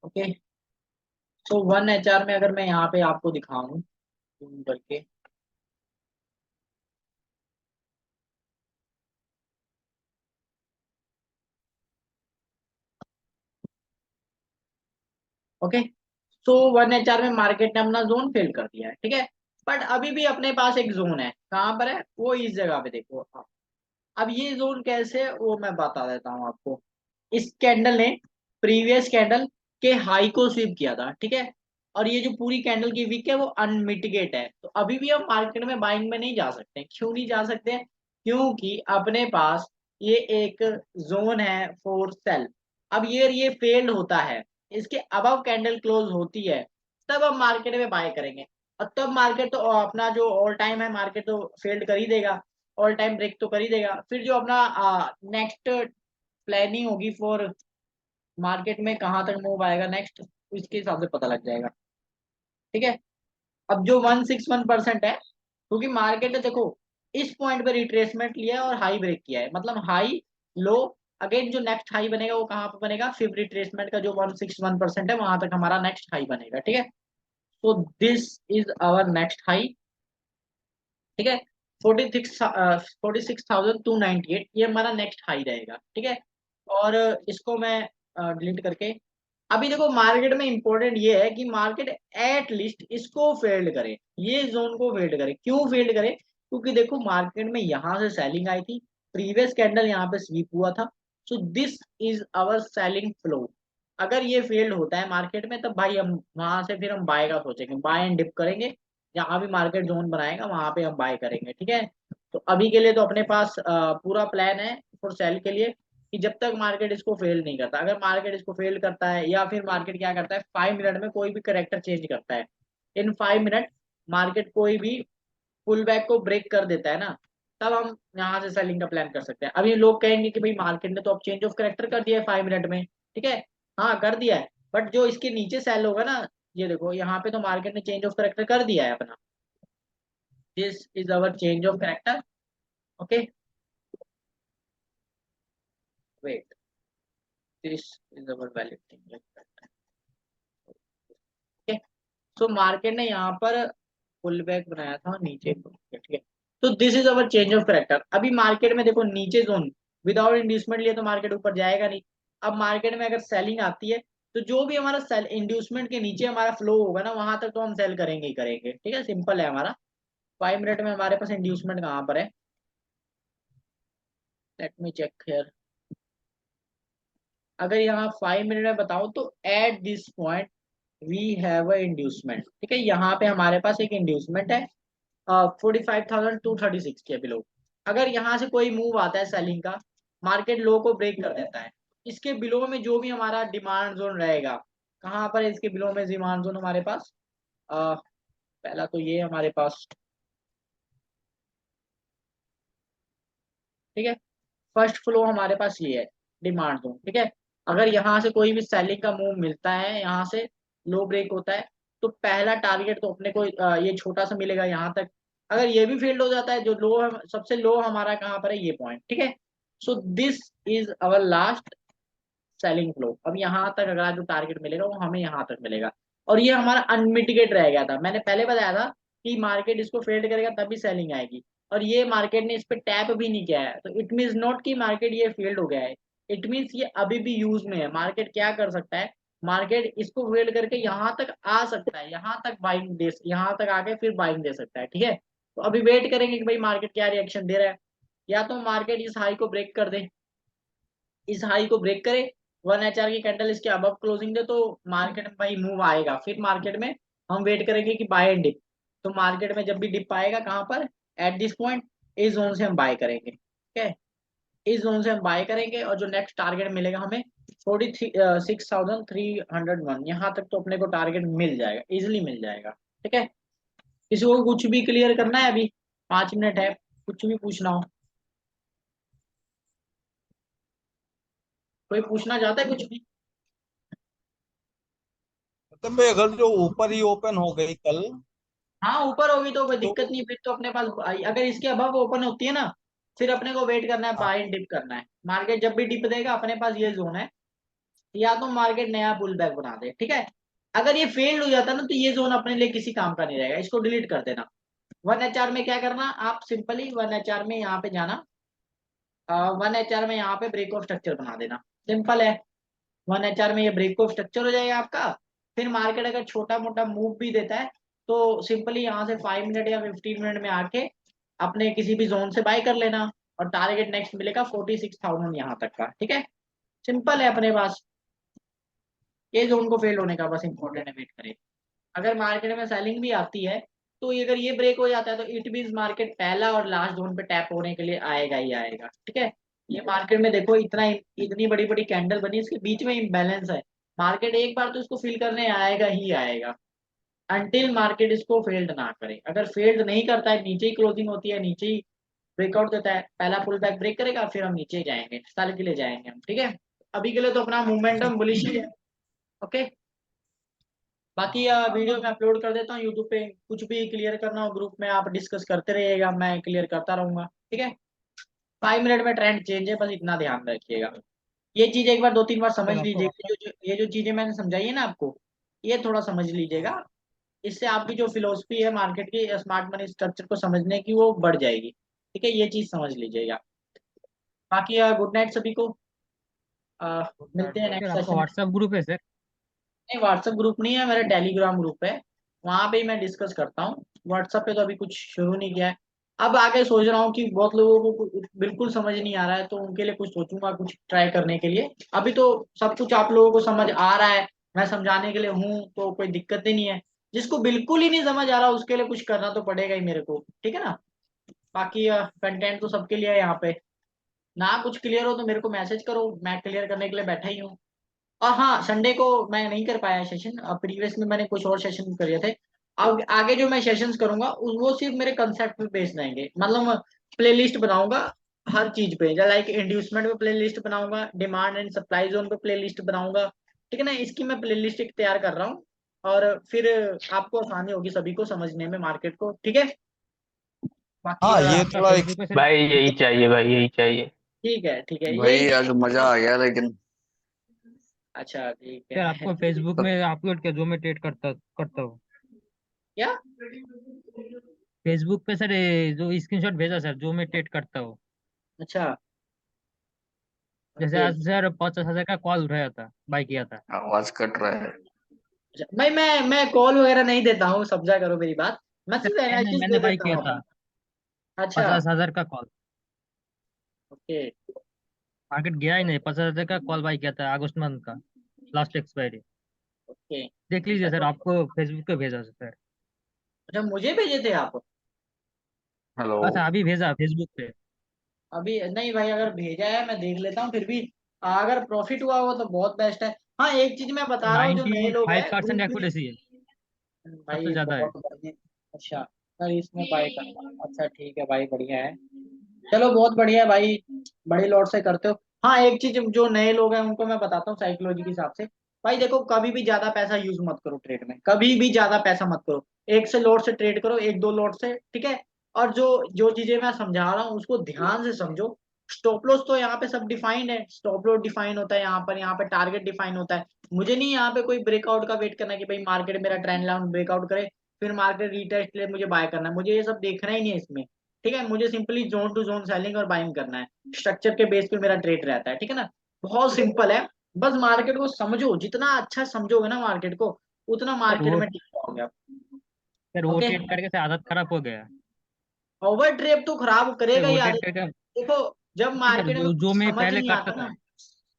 S2: ओके। तो 1HR में अगर मैं यहाँ पे आपको दिखाऊं zoom करके, ओके। तो 1HR में मार्केट ने अपना जोन फेल कर दिया है, ठीक है। बट अभी भी अपने पास एक जोन है, कहाँ पर है वो, इस जगह पे देखो आप। अब ये जोन कैसे है वो मैं बता देता हूँ आपको। इस कैंडल ने प्रीवियस कैंडल के हाई को स्वीप किया था, ठीक है। और ये जो पूरी कैंडल की वीक है वो अनमिटिगेट है, तो अभी भी हम मार्केट में बाइंग में नहीं जा सकते। क्यों नहीं जा सकते, क्योंकि अपने पास ये एक जोन है फॉर सेल। अब ये फेल्ड होता है, इसके अबव कैंडल क्लोज होती है, तब हम मार्केट में बाय करेंगे। और तब मार्केट तो अपना जो ऑल टाइम है मार्केट तो फेल्ड कर ही देगा, ऑल टाइम ब्रेक तो कर ही देगा। फिर जो अपना नेक्स्ट प्लानिंग होगी फॉर मार्केट में कहाँ तक मूव आएगा नेक्स्ट, इसके हिसाब से पता लग जाएगा, ठीक है। अब जो 161% है, क्योंकि मार्केट ने देखो इस पॉइंट पे रिट्रेसमेंट लिया है और हाई ब्रेक किया है, मतलब हाई लो, अगेन जो नेक्स्ट हाई बनेगा वो कहाँ पे बनेगा, फिर रिट्रेसमेंट का जो 161% है वहां तक हमारा नेक्स्ट हाई बनेगा, ठीक है। तो this is our next high, ठीक है। 46,298 ये हमारा नेक्स्ट हाई रहेगा, ठीक है। और इसको मैं डिलीट करके, अभी देखो मार्केट में इंपॉर्टेंट ये है कि मार्केट एट लीस्ट इसको फेल्ड करे, ये जोन को फेल्ड करे। क्यों फेल्ड करे, क्योंकि देखो मार्केट में यहां से सेलिंग आई थी, प्रीवियस कैंडल यहाँ पे स्वीप हुआ था, so this is our selling flow. अगर ये फेल्ड होता है मार्केट में तब भाई हम वहां से फिर हम बाय का सोचेंगे, बाय एंड डिप करेंगे, जहां भी मार्केट जोन बनाएगा वहां पे हम बाय करेंगे, ठीक है। तो अभी के लिए तो अपने पास पूरा प्लान है फॉर सेल के लिए, कि जब तक मार्केट इसको फेल नहीं करता। अगर मार्केट इसको फेल करता है या फिर मार्केट क्या करता है 5 मिनट में कोई भी करेक्टर चेंज करता है, इन 5 मिनट मार्केट कोई भी पुल बैक को ब्रेक कर देता है ना, तब हम यहाँ से सेलिंग का प्लान कर सकते हैं। अभी लोग कहेंगे कि भाई मार्केट ने तो अब चेंज ऑफ करेक्टर कर दिया है 5 मिनट में, ठीक है, हाँ कर दिया है, बट जो इसके नीचे सेल होगा ना, ये देखो यहाँ पे तो मार्केट ने चेंज ऑफ करेक्टर कर दिया है अपना। This is our change of character, okay, wait, this is our valid change of character, okay. So market ने यहाँ पर पुल बैक बनाया था नीचे, ठीक है। तो this is our change of character. अभी मार्केट में देखो नीचे जोन विदाउट इंड्यूसमेंट लिए तो मार्केट ऊपर जाएगा नहीं। अब मार्केट में अगर सेलिंग आती है तो जो भी हमारा सेल इंड्यूसमेंट के नीचे हमारा फ्लो होगा ना, वहां तक तो हम सेल करेंगे ही करेंगे, ठीक है, सिंपल है हमारा। 5 मिनट में हमारे पास इंड्यूसमेंट कहाँ पर है, लेट मी चेक हियर। अगर यहाँ 5 मिनट में बताऊं तो at this point we have a inducement, ठीक है, यहाँ पे हमारे पास एक इंड्यूसमेंट है 45,236 के बिलो। अगर यहाँ से कोई मूव आता है सेलिंग का, मार्केट लो को ब्रेक कर देता है, इसके बिलो में जो भी हमारा डिमांड जोन रहेगा, कहाँ पर है इसके बिलो में डिमांड जोन हमारे पास, पहला तो ये हमारे पास, ठीक है, फर्स्ट फ्लो हमारे पास ये है डिमांड जोन, ठीक है। अगर यहाँ से कोई भी सेलिंग का मूव मिलता है, यहाँ से लो ब्रेक होता है, तो पहला टारगेट तो अपने को ये छोटा सा मिलेगा यहाँ तक। अगर ये भी फेल्ड हो जाता है, जो लो है सबसे लो हमारा कहाँ पर है, ये पॉइंट, ठीक है। So this is our last selling flow. अब यहाँ तक अगर जो टारगेट मिलेगा वो हमें यहाँ तक मिलेगा, और ये हमारा अनमिटिगेट रह गया था। मैंने पहले बताया था कि मार्केट इसको फेल्ड करेगा तभी सेलिंग आएगी, और ये मार्केट ने इस पे टैप भी नहीं किया है, तो इट मीन्स नॉट कि मार्केट ये फेल्ड हो गया है, इट मीन्स ये अभी भी यूज में है। मार्केट क्या कर सकता है, मार्केट इसको फेल्ड करके यहाँ तक आ सकता है, यहाँ तक बाइंग दे, यहाँ तक आके फिर बाइंग दे सकता है, ठीक है। तो अभी वेट करेंगे कि भाई मार्केट क्या रिएक्शन दे रहा है। या तो मार्केट इस हाई को ब्रेक कर दे, इस हाई को ब्रेक करे, 1 HR की कैंडल इसके अबव क्लोजिंग दे, तो मार्केट में भाई मूव आएगा। फिर मार्केट में हम वेट करेंगे कि बाय एंड डिप, तो मार्केट में जब भी डिप आएगा कहाँ पर, एट दिस पॉइंट, इस जोन से हम बाय करेंगे, ठीक है, इस जोन से हम बाय करेंगे, और जो नेक्स्ट टारगेट मिलेगा हमें 46,301, यहाँ तक तो अपने को टारगेट मिल जाएगा, इजिली मिल जाएगा, ठीक है। किसी को कुछ भी क्लियर करना है, अभी 5 मिनट है, कुछ भी पूछना हो, कोई पूछना चाहता है कुछ भी।
S5: मतलब भाई अगर जो ऊपर ही ओपन हो गई कल
S2: हाँ ऊपर होगी तो कोई
S5: तो
S2: दिक्कत नहीं, फिर तो अपने पास अगर इसके अबव ओपन होती है ना, फिर अपने को वेट करना है,
S5: हाँ,
S2: बाय डिप करना है। मार्केट जब भी डिप देगा अपने पास ये जोन है, या तो मार्केट नया पुल बैक बना दे, ठीक है। अगर ये फेल्ड हो जाता है ना, तो ये जोन अपने लिए किसी काम का नहीं रहेगा, इसको डिलीट कर देना। 1 HR में क्या करना, आप सिंपली 1 HR में यहाँ पे जाना, 1 HR में यहाँ पे ब्रेक ऑफ स्ट्रक्चर बना देना, सिंपल है। 1 HR में ये ब्रेक ऑफ स्ट्रक्चर हो जाएगा आपका। फिर मार्केट अगर छोटा मोटा मूव भी देता है, तो सिंपली यहाँ से 5 मिनट या 15 मिनट में आके अपने किसी भी जोन से बाय कर लेना, और टारगेट नेक्स्ट मिलेगा 46,000 यहाँ तक का, ठीक है, सिंपल है अपने पास। ये जोन को फेल होने का बस इंपॉर्टेंट है, वेट करें। अगर मार्केट में सेलिंग भी आती है, तो अगर ये ब्रेक हो जाता है, तो इट मीन मार्केट पहला और लास्ट जोन पे टैप होने के लिए आएगा ही आएगा, ठीक है। ये मार्केट में देखो इतना, इतनी बड़ी बड़ी कैंडल बनी, इसके बीच में इम्बैलेंस है, मार्केट एक बार तो इसको फिल करने आएगा ही आएगा, अनटिल मार्केट इसको फेल्ड ना करे। अगर फेल्ड नहीं करता है, नीचे ही क्लोजिंग होती है, नीचे ही ब्रेकआउट देता है, पहला पुल बैक ब्रेक करेगा, फिर हम नीचे ही जाएंगे, साल के लिए जाएंगे हम, ठीक है। अभी के लिए तो अपना मोमेंटम बुलिश ही है, ओके। बाकी वीडियो मैं अपलोड कर देता हूँ यूट्यूब पे, कुछ भी क्लियर करना हो ग्रुप में आप डिस्कस करते रहिएगा, मैं क्लियर करता रहूंगा, ठीक है। 5 मिनट में ट्रेंड चेंज है, बस इतना ध्यान रखिएगा। ये चीज एक बार 2-3 बार समझ
S1: सर आपको
S2: लीजिएगा, ये जो चीजें मैंने समझाई है ना आपको, ये थोड़ा समझ लीजिएगा, इससे आपकी जो फिलोसफी है मार्केट की स्मार्ट मनी स्ट्रक्चर को समझने की, वो बढ़ जाएगी, ठीक है, ये चीज समझ लीजिएगा। बाकी गुड नाइट सभी को, मिलते हैं
S1: सर
S2: नेक्स्ट
S1: आपका
S2: सेशन।
S1: व्हाट्सएप ग्रुप है सर?
S2: नहीं व्हाट्सएप ग्रुप नहीं है मेरा, टेलीग्राम ग्रुप है, वहां पे ही मैं डिस्कस करता हूँ। व्हाट्सएप पे तो अभी कुछ शुरू नहीं किया है। अब आगे सोच रहा हूँ कि बहुत लोगों को बिल्कुल समझ नहीं आ रहा है, तो उनके लिए कुछ सोचूंगा, कुछ ट्राई करने के लिए। अभी तो सब कुछ आप लोगों को समझ आ रहा है, मैं समझाने के लिए हूँ, तो कोई दिक्कत ही नहीं है। जिसको बिल्कुल ही नहीं समझ आ रहा उसके लिए कुछ करना तो पड़ेगा ही मेरे को, ठीक है ना। बाकी कंटेंट तो सबके लिए है यहाँ पे, ना कुछ क्लियर हो तो मेरे को मैसेज करो, मैं क्लियर करने के लिए बैठा ही हूँ। और हाँ, संडे को मैं नहीं कर पाया सेशन, प्रीवियस में मैंने कुछ और सेशन करे थे। अब आगे जो मैं सेशंस करूंगा वो सिर्फ मेरे कंसेप्ट पे बेस्ड रहेंगे, मतलब प्लेलिस्ट बनाऊंगा हर चीज पे, लाइक इंड्यूसमेंट पे प्लेलिस्ट बनाऊंगा, डिमांड एंड सप्लाई जोन पे प्लेलिस्ट बनाऊंगा, ठीक है ना। इसकी मैं प्लेलिस्ट एक तैयार कर रहा हूँ, और फिर आपको आसानी होगी सभी को समझने में मार्केट को, ठीक है। बाकी
S5: हाँ
S2: अगर
S5: ये
S1: आपका
S5: थोड़ा
S1: फेसबुक पे सर,
S6: भाई यही चाहिए, भाई यही चाहिए।
S2: ठीक है
S7: भाई
S2: यही।
S7: आज मजा आ गया लेकिन।
S2: अच्छा ठीक
S1: सर
S2: है।
S1: आपको फेसबुक में अपलोड किया जो मैं ट्रेड करता हूँ।
S2: क्या?
S1: फेसबुक पे सर ये जो स्क्रीनशॉट भेजा सर, जो मैं ट्रेड करता हूँ।
S2: अच्छा
S1: जैसे
S2: ओके।
S1: आज सर 50,000 का कॉल उठाया था, बाई किया था।
S7: आवाज कट रहा है।
S2: अच्छा, मैं कॉल वगैरह नहीं देता हूँ, समझा करो मेरी बात। मैं
S1: सर
S2: सिर्फ
S1: मैंने
S2: एनालिसिस
S1: मैंने
S2: दे
S1: बाई
S2: देता
S1: किया
S2: हूँ
S1: था
S2: अपना। अच्छा
S1: 50,000 का कॉल।
S2: ओके
S1: मार्केट गया ही नहीं, 50,000 का कॉल बाई किया था अगस्त मंथ का, लास्ट एक्सपायरी।
S2: ओके।
S1: देख लीजिए सर, आपको फेसबुक पे भेजा सर।
S2: अच्छा मुझे भेजे थे आप?
S7: हेलो।
S1: अच्छा अभी भेजा फेसबुक पे।
S2: अभी नहीं भाई, अगर भेजा है मैं देख लेता हूँ, फिर भी अगर प्रॉफिट हुआ हो तो बहुत बेस्ट है। हाँ एक चीज मैं बता रहा हूँ, जो नए लोग हैं
S1: 95%
S2: ग्रुप में।
S1: एक्यूरेसी है, सबसे
S2: भाई
S1: ज्यादा है।
S2: बहुत बढ़िया। अच्छा सर इसमें बाय करना, अच्छा ठीक है भाई, बढ़िया है। चलो बहुत बढ़िया है भाई, बड़े लॉट से करते हो। हाँ एक चीज जो नए लोग हैं उनको मैं बताता हूँ साइकोलॉजी के हिसाब से। भाई देखो कभी भी ज्यादा पैसा यूज मत करो ट्रेड में, कभी भी ज्यादा पैसा मत करो। एक से लॉट से ट्रेड करो, एक दो लॉट से, ठीक है। और जो जो चीजें मैं समझा रहा हूँ उसको ध्यान से समझो। स्टॉप लॉस तो यहाँ पे सब डिफाइंड है, स्टॉप लॉस डिफाइन होता है यहाँ पे टारगेट डिफाइन होता है। मुझे नहीं यहाँ पे कोई ब्रेकआउट का वेट करना है कि भाई मार्केट मेरा ट्रेंड लाइन ब्रेकआउट करे, फिर मार्केट रीटेस्ट ले मुझे बाय करना है, मुझे ये सब देखना ही नहीं है इसमें। ठीक है, मुझे simply zone to zone selling और बाइंग करना है, स्ट्रक्चर के बेस पे मेरा ट्रेड रहता है, ठीक है ना। बहुत सिंपल है, बस मार्केट को समझो, जितना अच्छा समझोगे ना मार्केट को, उतना
S1: सर
S2: मार्केट
S1: वो
S2: में टिक पाओगे आप।
S1: सर वो
S2: ओके।
S1: ट्रेड करके से आदत खराब हो गया है।
S2: ओवर ट्रेड तो खराब
S1: सर
S2: करेगा ही
S1: वो ट्रेड
S2: आदत।
S1: करके
S2: देखो जब
S1: नहीं सर,
S2: मार्केट में
S1: जो
S2: कुछ
S1: मैं
S2: समझ
S1: पहले
S2: नहीं
S1: करता
S2: आता ना,
S1: था।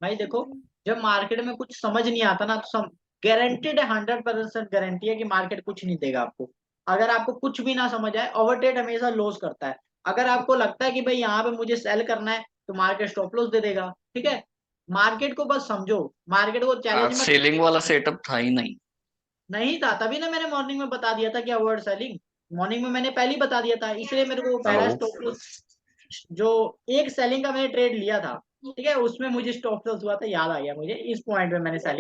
S2: भाई देखो जब मार्केट में कुछ समझ नहीं आता ना, तो गारंटेड है, 100% गारंटी है कि मार्केट कुछ नहीं देगा आपको। अगर आपको कुछ भी ना समझ आए, ओवर ट्रेड हमेशा लॉस करता है। अगर आपको लगता है कि भाई यहाँ पे मुझे सेल करना है, तो मार्केट स्टॉप लॉस दे देगा, ठीक है। मार्केट को बस समझो, मार्केट को
S7: आज
S2: चैलेंज मत।
S7: सेलिंग वाला सेटअप था ही नहीं।
S2: नहीं था तभी ना मैंने मॉर्निंग में बता दिया था कि अवॉइड सेलिंग। मॉर्निंग में मैंने पहले ही बता दिया था, इसलिए मेरे को
S7: हेलो।
S2: पहला स्टॉप लॉस जो एक सेलिंग का मैंने ट्रेड लिया था, ठीक है, उसमें मुझे स्टॉप लॉस हुआ था, याद आ गया मुझे, इस पॉइंट पे मैंने सेलिंग